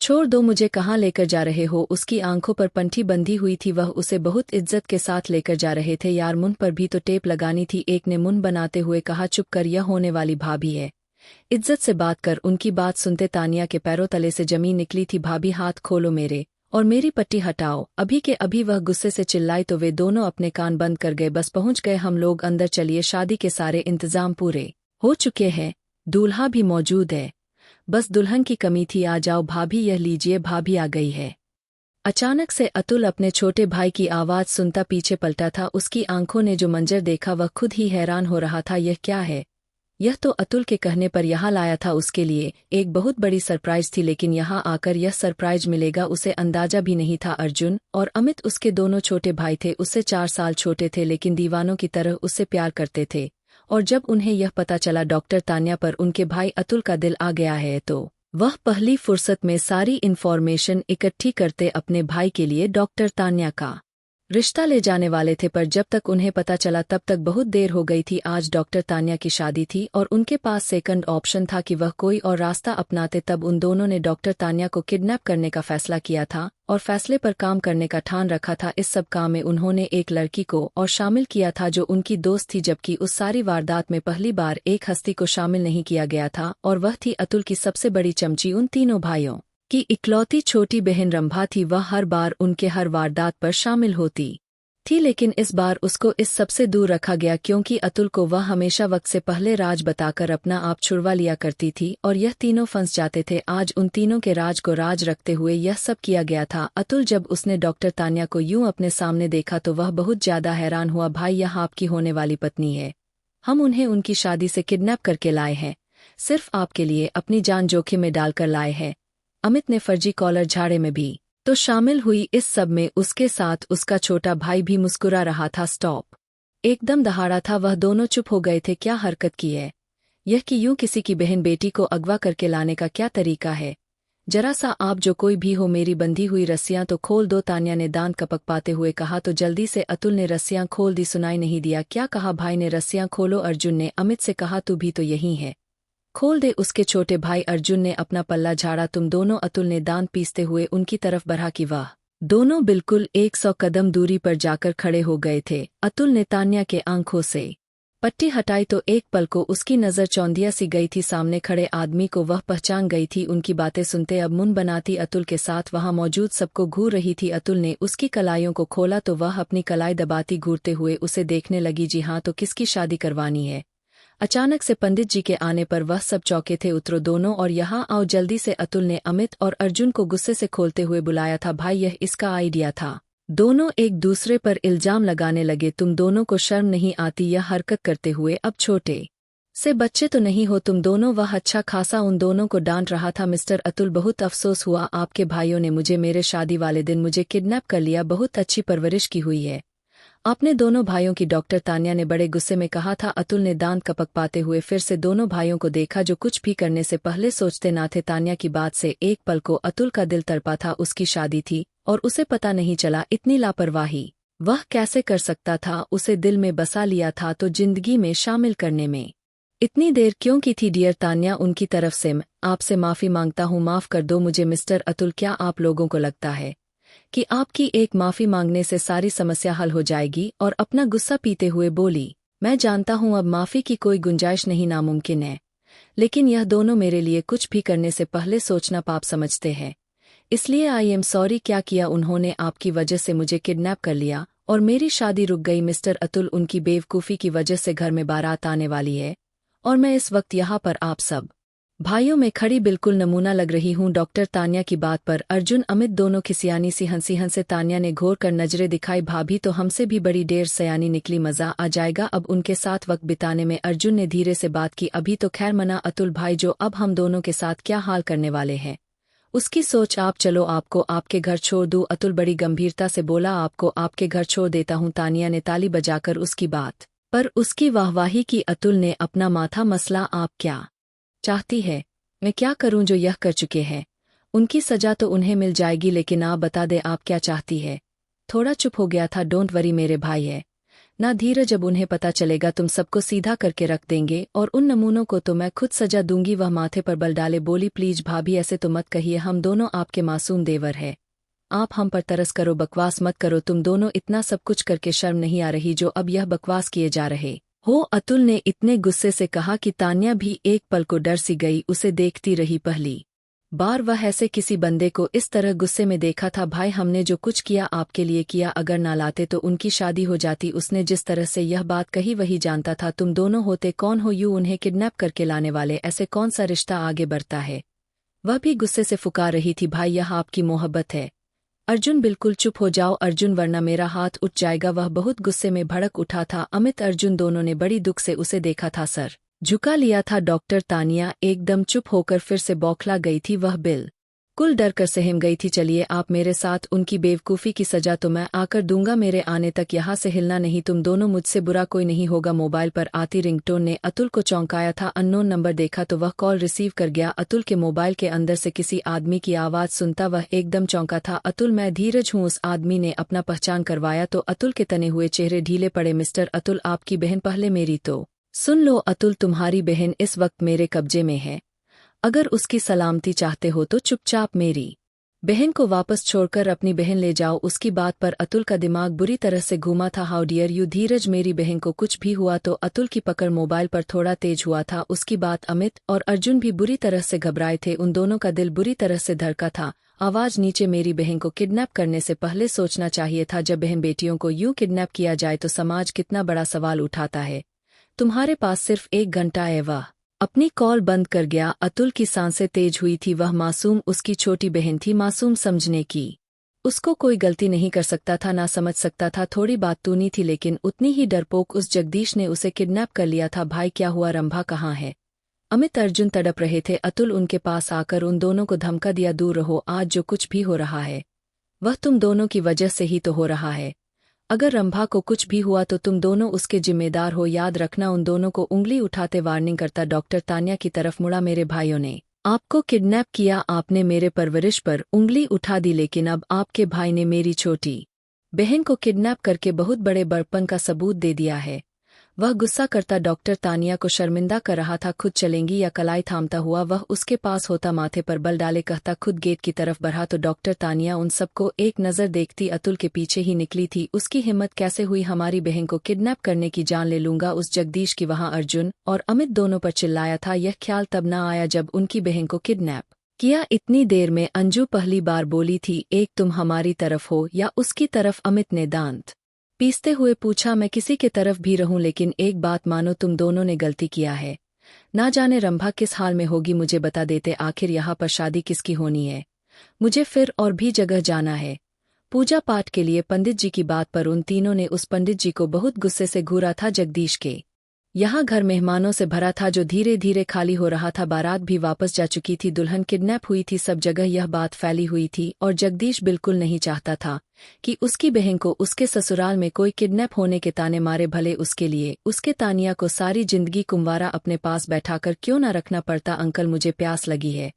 छोड़ दो, मुझे कहाँ लेकर जा रहे हो? उसकी आंखों पर पंठी बंधी हुई थी, वह उसे बहुत इज्जत के साथ लेकर जा रहे थे। यार, मुंह पर भी तो टेप लगानी थी। एक ने मुंह बनाते हुए कहा, चुप कर, यह होने वाली भाभी है, इज्जत से बात कर। उनकी बात सुनते तानिया के पैरों तले से जमीन निकली थी। भाभी, हाथ खोलो मेरे और मेरी पट्टी हटाओ अभी के अभी। वह गुस्से से चिल्लाई तो वे दोनों अपने कान बंद कर गए। बस पहुंच गए हम लोग अंदर, चलिए, शादी के सारे इंतजाम पूरे हो चुके हैं, दूल्हा भी मौजूद है, बस दुल्हन की कमी थी। आ जाओ भाभी, यह लीजिए, भाभी आ गई है। अचानक से अतुल अपने छोटे भाई की आवाज सुनता पीछे पलटा था। उसकी आंखों ने जो मंजर देखा वह खुद ही हैरान हो रहा था। यह क्या है? यह तो अतुल के कहने पर यहाँ लाया था उसके लिए। एक बहुत बड़ी सरप्राइज थी, लेकिन यहाँ आकर यह सरप्राइज मिलेगा उसे अंदाजा भी नहीं था। अर्जुन और अमित उसके दोनों छोटे भाई थे। उससे 4 साल छोटे थे, लेकिन दीवानों की तरह उससे प्यार करते थे। और जब उन्हें यह पता चला डॉक्टर तान्या पर उनके भाई अतुल का दिल आ गया है, तो वह पहली फुर्सत में सारी इन्फॉर्मेशन इकट्ठी करते अपने भाई के लिए डॉक्टर तान्या का रिश्ता ले जाने वाले थे। पर जब तक उन्हें पता चला तब तक बहुत देर हो गई थी। आज डॉक्टर तान्या की शादी थी और उनके पास सेकंड ऑप्शन था कि वह कोई और रास्ता अपनाते। तब उन दोनों ने डॉक्टर तान्या को किडनैप करने का फैसला किया था और फैसले पर काम करने का ठान रखा था। इस सब काम में उन्होंने एक लड़की को और शामिल किया था जो उनकी दोस्त थी, जबकि उस सारी वारदात में पहली बार एक हस्ती को शामिल नहीं किया गया था, और वह थी अतुल की सबसे बड़ी चमची। उन तीनों भाइयों की इकलौती छोटी बहन रंभा थी। वह हर बार उनके हर वारदात पर शामिल होती थी, लेकिन इस बार उसको इस सबसे दूर रखा गया, क्योंकि अतुल को वह हमेशा वक्त से पहले राज बताकर अपना आप छुड़वा लिया करती थी और यह तीनों फंस जाते थे। आज उन तीनों के राज को राज रखते हुए यह सब किया गया था। अतुल जब उसने डॉक्टर तान्या को यूं अपने सामने देखा तो वह बहुत ज्यादा हैरान हुआ। भाई, यह आपकी होने वाली पत्नी है, हम उन्हें उनकी शादी से किडनैप करके लाए हैं, सिर्फ आपके लिए, अपनी जान जोखिम में डालकर लाए हैं। अमित ने फर्जी कॉलर झाड़े में भी तो शामिल हुई। इस सब में उसके साथ उसका छोटा भाई भी मुस्कुरा रहा था। स्टॉप! एकदम दहाड़ा था। वह दोनों चुप हो गए थे। क्या हरकत की है यह कि यूं किसी की बहन बेटी को अगवा करके लाने का क्या तरीका है? जरा सा आप जो कोई भी हो, मेरी बंधी हुई रस्सियां तो खोल दो, तान्या ने दांत कपकपाते हुए कहा। तो जल्दी से अतुल ने रस्सियां खोल दी। सुनाई नहीं दिया? क्या कहा भाई ने? रस्सियां खोलो, अर्जुन ने अमित से कहा। तू भी तो यही है, खोल दे। उसके छोटे भाई अर्जुन ने अपना पल्ला झाड़ा। तुम दोनों? अतुल ने दांत पीसते हुए उनकी तरफ बढ़ा कि वह दोनों बिल्कुल 100 कदम दूरी पर जाकर खड़े हो गए थे। अतुल ने तान्या के आंखों से पट्टी हटाई तो एक पल को उसकी नज़र चौंधिया सी गई थी। सामने खड़े आदमी को वह पहचान गई थी। उनकी बातें सुनते अब मुंह बनाती अतुल के साथ वहां मौजूद सबको घूर रही थी। अतुल ने उसकी कलाइयों को खोला तो वह अपनी कलाई दबाती घूरते हुए उसे देखने लगी। जी हाँ, तो किसकी शादी करवानी है? अचानक से पंडित जी के आने पर वह सब चौंके थे। उतरो दोनों और यहाँ आओ जल्दी से। अतुल ने अमित और अर्जुन को गुस्से से खोलते हुए बुलाया था। भाई, यह इसका आइडिया था। दोनों एक दूसरे पर इल्जाम लगाने लगे। तुम दोनों को शर्म नहीं आती यह हरकत करते हुए? अब छोटे से बच्चे तो नहीं हो तुम दोनों? वह अच्छा खासा उन दोनों को डांट रहा था। मिस्टर अतुल, बहुत अफसोस हुआ, आपके भाइयों ने मुझे मेरे शादी वाले दिन मुझे किडनैप कर लिया। बहुत अच्छी परवरिश की हुई है आपने दोनों भाइयों की, डॉक्टर तान्या ने बड़े गुस्से में कहा था। अतुल ने दांत कपकपाते हुए फिर से दोनों भाइयों को देखा, जो कुछ भी करने से पहले सोचते ना थे। तान्या की बात से एक पल को अतुल का दिल तड़पा था। उसकी शादी थी और उसे पता नहीं चला। इतनी लापरवाही वह कैसे कर सकता था? उसे दिल में बसा लिया था तो जिंदगी में शामिल करने में इतनी देर क्यों की थी? डियर तान्या, उनकी तरफ से मैं आपसे माफी मांगता हूँ, माफ कर दो मुझे। मिस्टर अतुल, क्या आप लोगों को लगता है कि आपकी एक माफी मांगने से सारी समस्या हल हो जाएगी? और अपना गुस्सा पीते हुए बोली, मैं जानता हूं अब माफी की कोई गुंजाइश नहीं, नामुमकिन है, लेकिन यह दोनों मेरे लिए कुछ भी करने से पहले सोचना पाप समझते हैं, इसलिए आई एम सॉरी। क्या किया उन्होंने? आपकी वजह से मुझे किडनैप कर लिया और मेरी शादी रुक गई। मिस्टर अतुल, उनकी बेवकूफ़ी की वजह से घर में बारात आने वाली है और मैं इस वक्त यहाँ पर आप सब भाइयों में खड़ी बिल्कुल नमूना लग रही हूँ। डॉक्टर तान्या की बात पर अर्जुन अमित दोनों खिसियानी सी हंसे। तान्या ने घोर कर नजरें दिखाई। भाभी तो हमसे भी बड़ी डेढ़ सयानी निकली, मजा आ जाएगा अब उनके साथ वक्त बिताने में। अर्जुन ने धीरे से बात की। अभी तो खैर मना अतुल भाई, जो अब हम दोनों के साथ क्या हाल करने वाले हैं उसकी सोच आप। चलो आपको आपके घर छोड़ दूँ? अतुल बड़ी गंभीरता से बोला। आपको आपके घर छोड़ देता हूँ? तान्या ने ताली बजाकर उसकी बात पर उसकी वाहवाही की। अतुल ने अपना माथा मसला। आप क्या चाहती है? मैं क्या करूं जो यह कर चुके हैं? उनकी सजा तो उन्हें मिल जाएगी, लेकिन आप बता दे आप क्या चाहती है? थोड़ा चुप हो गया था। डोंट वरी मेरे भाई है, ना धीरज, अब उन्हें पता चलेगा तुम सबको सीधा करके रख देंगे और उन नमूनों को तो मैं खुद सजा दूंगी। वह माथे पर बल डाले बोली, प्लीज भाभी ऐसे तो मत कहिए, हम दोनों आपके मासूम देवर है, आप हम पर तरस करो, बकवास मत करो, तुम दोनों इतना सब कुछ करके शर्म नहीं आ रही जो अब यह बकवास किए जा रहे हो। अतुल ने इतने गुस्से से कहा कि तान्या भी एक पल को डर सी गई, उसे देखती रही। पहली बार वह ऐसे किसी बंदे को इस तरह गुस्से में देखा था। भाई हमने जो कुछ किया आपके लिए किया, अगर ना लाते तो उनकी शादी हो जाती। उसने जिस तरह से यह बात कही वही जानता था। तुम दोनों होते कौन हो यूं उन्हें किडनैप करके लाने वाले, ऐसे कौन सा रिश्ता आगे बढ़ता है। वह भी गुस्से से फुकार रही थी, भाई यह आपकी मोहब्बत है। अर्जुन बिल्कुल चुप हो जाओ अर्जुन, वरना मेरा हाथ उठ जाएगा। वह बहुत गुस्से में भड़क उठा था। अमित अर्जुन दोनों ने बड़ी दुख से उसे देखा था, सर झुका लिया था। डॉक्टर तानिया एकदम चुप होकर फिर से बौखला गई थी। वह बिल्कुल डर कर सहम गई थी। चलिए आप मेरे साथ, उनकी बेवकूफ़ी की सजा तो मैं आकर दूंगा, मेरे आने तक यहाँ से हिलना नहीं तुम दोनों, मुझसे बुरा कोई नहीं होगा। मोबाइल पर आती रिंगटोन ने अतुल को चौंकाया था। अननोन नंबर देखा तो वह कॉल रिसीव कर गया। अतुल के मोबाइल के अंदर से किसी आदमी की आवाज़ सुनता वह एकदम चौंका था। अतुल, मैं धीरज हूँ। उस आदमी ने अपना पहचान करवाया तो अतुल के तने हुए चेहरे ढीले पड़े। मिस्टर अतुल, आपकी बहन, पहले मेरी तो सुन लो। अतुल, तुम्हारी बहन इस वक्त मेरे कब्जे में है, अगर उसकी सलामती चाहते हो तो चुपचाप मेरी बहन को वापस छोड़कर अपनी बहन ले जाओ। उसकी बात पर अतुल का दिमाग बुरी तरह से घूमा था। हाउ डियर यू धीरज, मेरी बहन को कुछ भी हुआ तो। अतुल की पकड़ मोबाइल पर थोड़ा तेज हुआ था। उसकी बात अमित और अर्जुन भी बुरी तरह से घबराए थे। उन दोनों का दिल बुरी तरह से धड़का था। आवाज नीचे, मेरी बहन को किडनैप करने से पहले सोचना चाहिए था। जब बहन बेटियों को यूं किडनैप किया जाए तो समाज कितना बड़ा सवाल उठाता है। तुम्हारे पास सिर्फ 1 घंटा है। वह अपनी कॉल बंद कर गया। अतुल की सांसें तेज हुई थी। वह मासूम उसकी छोटी बहन थी, मासूम समझने की उसको कोई गलती नहीं कर सकता था, ना समझ सकता था। थोड़ी बात तूनी थी लेकिन उतनी ही डरपोक उस जगदीश ने उसे किडनैप कर लिया था। भाई क्या हुआ, रंभा कहाँ है। अमित अर्जुन तड़प रहे थे। अतुल उनके पास आकर उन दोनों को धमका दिया, दूर रहो, आज जो कुछ भी हो रहा है वह तुम दोनों की वजह से ही तो हो रहा है। अगर रंभा को कुछ भी हुआ तो तुम दोनों उसके जिम्मेदार हो, याद रखना। उन दोनों को उंगली उठाते वार्निंग करता डॉक्टर तान्या की तरफ मुड़ा, मेरे भाइयों ने आपको किडनैप किया, आपने मेरे परवरिश पर उंगली उठा दी, लेकिन अब आपके भाई ने मेरी छोटी बहन को किडनैप करके बहुत बड़े बड़पन का सबूत दे दिया है। वह गुस्सा करता डॉक्टर तानिया को शर्मिंदा कर रहा था। खुद चलेंगी या कलाई थामता हुआ वह उसके पास होता, माथे पर बल डाले कहता खुद गेट की तरफ बढ़ा तो डॉक्टर तानिया उन सबको एक नज़र देखती अतुल के पीछे ही निकली थी। उसकी हिम्मत कैसे हुई हमारी बहन को किडनैप करने की, जान ले लूंगा उस जगदीश की। वहां अर्जुन और अमित दोनों पर चिल्लाया था। यह ख्याल तब न आया जब उनकी बहन को किडनैप किया। इतनी देर में अंजू पहली बार बोली थी, एक तुम हमारी तरफ हो या उसकी तरफ। अमित ने दांत पीसते हुए पूछा, मैं किसी के तरफ भी रहूं, लेकिन एक बात मानो, तुम दोनों ने गलती किया है। ना जाने रंभा किस हाल में होगी, मुझे बता देते, आखिर यहाँ पर शादी किसकी होनी है। मुझे फिर और भी जगह जाना है पूजा पाठ के लिए। पंडित जी की बात पर उन तीनों ने उस पंडित जी को बहुत गुस्से से घूरा था। जगदीश के यहाँ घर मेहमानों से भरा था जो धीरे धीरे खाली हो रहा था। बारात भी वापस जा चुकी थी, दुल्हन किडनैप हुई थी, सब जगह यह बात फैली हुई थी। और जगदीश बिल्कुल नहीं चाहता था कि उसकी बहन को उसके ससुराल में कोई किडनैप होने के ताने मारे, भले उसके लिए उसके तानिया को सारी जिंदगी कुंवारा अपने पास बैठाकर क्यों न रखना पड़ता। अंकल मुझे प्यास लगी है,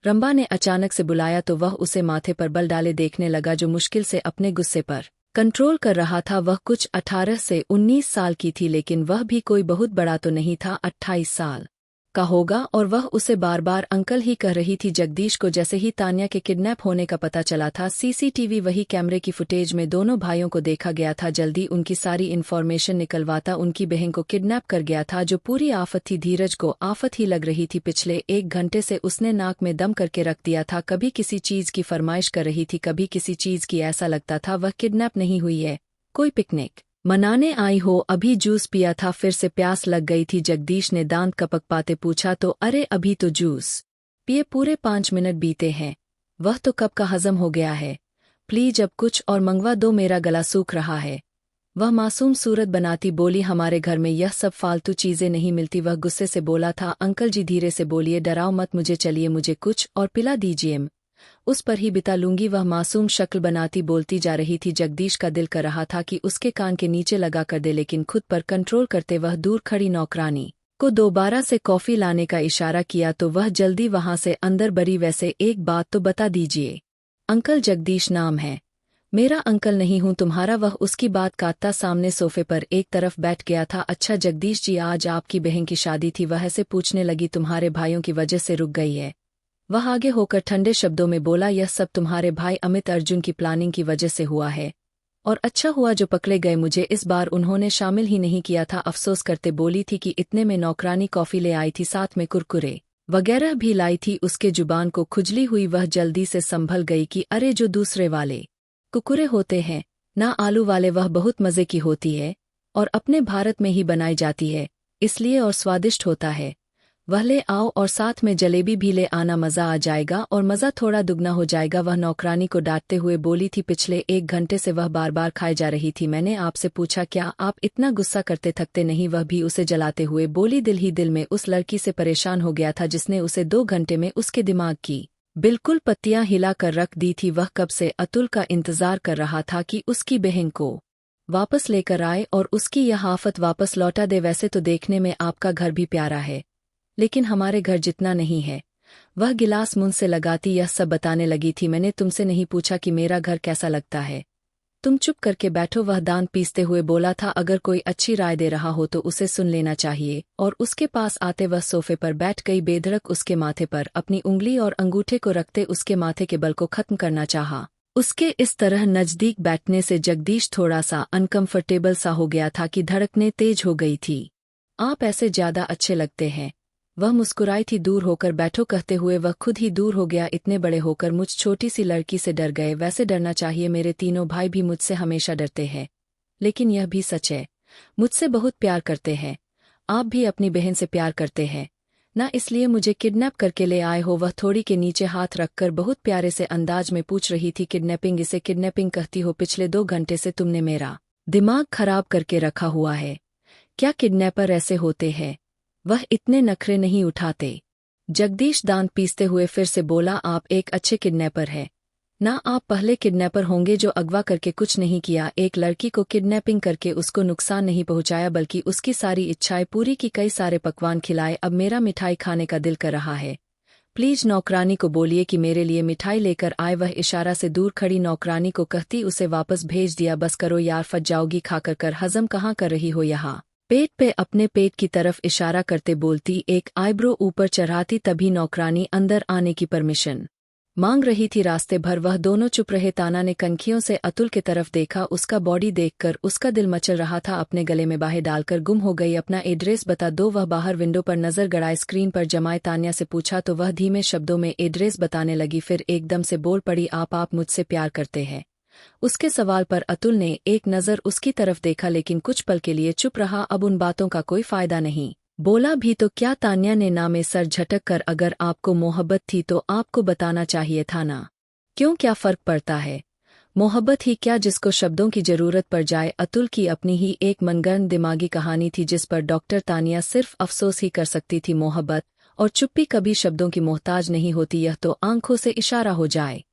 रंभा ने अचानक से बुलाया तो वह उसे माथे पर बल डाले देखने लगा, जो मुश्किल से अपने गुस्से पर कंट्रोल कर रहा था। वह कुछ 18 से 19 साल की थी, लेकिन वह भी कोई बहुत बड़ा तो नहीं था, 28 साल का होगा। और वह उसे बार बार अंकल ही कह रही थी। जगदीश को जैसे ही तान्या के किडनैप होने का पता चला था, सीसीटीवी वही कैमरे की फुटेज में दोनों भाइयों को देखा गया था। जल्दी उनकी सारी इन्फॉर्मेशन निकलवाता उनकी बहन को किडनैप कर गया था। जो पूरी आफत थी, धीरज को आफत ही लग रही थी। पिछले 1 घंटे से उसने नाक में दम करके रख दिया था। कभी किसी चीज की फरमाइश कर रही थी, कभी किसी चीज की। ऐसा लगता था वह किडनैप नहीं हुई है, कोई पिकनिक मनाने आई हो। अभी जूस पिया था, फिर से प्यास लग गई थी। जगदीश ने दांत कपक पाते पूछा तो, अरे अभी तो जूस पिए पूरे 5 मिनट बीते हैं, वह तो कब का हजम हो गया है। प्लीज अब कुछ और मंगवा दो, मेरा गला सूख रहा है। वह मासूम सूरत बनाती बोली, हमारे घर में यह सब फालतू चीजें नहीं मिलती। वह गुस्से से बोला था, अंकल जी धीरे से बोलिए, डराओ मत मुझे, चलिए मुझे कुछ और पिला दीजिए, उस पर ही बिता लूंगी। वह मासूम शक्ल बनाती बोलती जा रही थी। जगदीश का दिल कर रहा था कि उसके कान के नीचे लगा कर दे, लेकिन खुद पर कंट्रोल करते वह दूर खड़ी नौकरानी को दोबारा से कॉफी लाने का इशारा किया तो वह जल्दी वहां से अंदर बरी, वैसे एक बात तो बता दीजिए अंकल, जगदीश नाम है, मेरा अंकल नहीं हूँ तुम्हारा। वह उसकी बात काटता सामने सोफे पर एक तरफ बैठ गया था। अच्छा जगदीश जी, आज आपकी बहन की शादी थी, वह ऐसे पूछने लगी। तुम्हारे भाइयों की वजह से रुक गई है? वह आगे होकर ठंडे शब्दों में बोला, यह सब तुम्हारे भाई अमित अर्जुन की प्लानिंग की वजह से हुआ है। और अच्छा हुआ जो पकड़े गए, मुझे इस बार उन्होंने शामिल ही नहीं किया था। अफसोस करते बोली थी कि इतने में नौकरानी कॉफी ले आई थी, साथ में कुरकुरे वगैरह भी लाई थी। उसके जुबान को खुजली हुई, वह जल्दी से संभल गई कि अरे जो दूसरे वाले कुकुरे होते हैं ना, आलू वाले, वह बहुत मज़े की होती है और अपने भारत में ही बनाई जाती है, इसलिए और स्वादिष्ट होता है। वह ले आओ और साथ में जलेबी भी ले आना, मज़ा आ जाएगा और मज़ा थोड़ा दुगना हो जाएगा। वह नौकरानी को डांटते हुए बोली थी। पिछले 1 घंटे से वह बार बार खाए जा रही थी। मैंने आपसे पूछा क्या आप इतना गुस्सा करते थकते नहीं? वह भी उसे जलाते हुए बोली। दिल ही दिल में उस लड़की से परेशान हो गया था जिसने उसे 2 घंटे में उसके दिमाग की बिल्कुल पत्तियां हिला कर रख दी थी। वह कब से अतुल का इंतजार कर रहा था कि उसकी बहन को वापस लेकर आए और उसकी यह आफत वापस लौटा दे। वैसे तो देखने में आपका घर भी प्यारा है, लेकिन हमारे घर जितना नहीं है। वह गिलास मुंह से लगाती यह सब बताने लगी थी। मैंने तुमसे नहीं पूछा कि मेरा घर कैसा लगता है, तुम चुप करके बैठो। वह दांत पीसते हुए बोला था। अगर कोई अच्छी राय दे रहा हो तो उसे सुन लेना चाहिए। और उसके पास आते वह सोफे पर बैठ गई। बेधड़क उसके माथे पर अपनी उंगली और अंगूठे को रखते उसके माथे के बल को खत्म करना चाहा। उसके इस तरह नजदीक बैठने से जगदीश थोड़ा सा अनकंफर्टेबल सा हो गया था कि धड़कनें तेज हो गई थी। आप ऐसे ज्यादा अच्छे लगते हैं। वह मुस्कुराई थी। दूर होकर बैठो कहते हुए वह खुद ही दूर हो गया। इतने बड़े होकर मुझ छोटी सी लड़की से डर गए, वैसे डरना चाहिए। मेरे तीनों भाई भी मुझसे हमेशा डरते हैं, लेकिन यह भी सच है, मुझसे बहुत प्यार करते हैं। आप भी अपनी बहन से प्यार करते हैं ना, इसलिए मुझे किडनैप करके ले आए हो? वह थोड़ी के नीचे हाथ रखकर बहुत प्यारे से अंदाज में पूछ रही थी। किडनैपिंग? इसे किडनैपिंग कहती हो? पिछले 2 घंटे से तुमने मेरा दिमाग खराब करके रखा हुआ है। क्या किडनैपर ऐसे होते हैं? वह इतने नखरे नहीं उठाते। जगदीश दांत पीसते हुए फिर से बोला, आप एक अच्छे किडनैपर हैं ना, आप पहले किडनैपर होंगे जो अगवा करके कुछ नहीं किया, एक लड़की को किडनैपिंग करके उसको नुकसान नहीं पहुंचाया, बल्कि उसकी सारी इच्छाएं पूरी की, कई सारे पकवान खिलाए। अब मेरा मिठाई खाने का दिल कर रहा है, प्लीज नौकरानी को बोलिए कि मेरे लिए मिठाई लेकर आए। वह इशारा से दूर खड़ी नौकरानी को कहती उसे वापस भेज दिया। बस करो यार, फट जाओगी खाकर कर, हजम कहाँ कर रही हो यहाँ? पेट पे अपने पेट की तरफ इशारा करते बोलती, एक आईब्रो ऊपर चढ़ाती। तभी नौकरानी अंदर आने की परमिशन मांग रही थी। रास्ते भर वह दोनों चुप रहे। ताना ने कनखियों से अतुल की तरफ देखा। उसका बॉडी देखकर उसका दिल मचल रहा था। अपने गले में बाहें डालकर गुम हो गई। अपना एड्रेस बता दो। वह बाहर विंडो पर नजर गड़ाए स्क्रीन पर जमाए तान्या से पूछा तो वह धीमे शब्दों में एड्रेस बताने लगी। फिर एकदम से बोल पड़ी, आप मुझसे प्यार करते हैं? उसके सवाल पर अतुल ने एक नज़र उसकी तरफ देखा, लेकिन कुछ पल के लिए चुप रहा। अब उन बातों का कोई फायदा नहीं। बोला भी तो क्या? तान्या ने ना में सर झटक कर, अगर आपको मोहब्बत थी तो आपको बताना चाहिए था ना। क्यों, क्या फर्क पड़ता है? मोहब्बत ही क्या जिसको शब्दों की जरूरत पड़ जाए? अतुल की अपनी ही एक मनगढ़ंत दिमागी कहानी थी जिस पर डॉक्टर तानिया सिर्फ अफसोस ही कर सकती थी। मोहब्बत और चुप्पी कभी शब्दों की मोहताज नहीं होती, यह तो आंखों से इशारा हो जाए।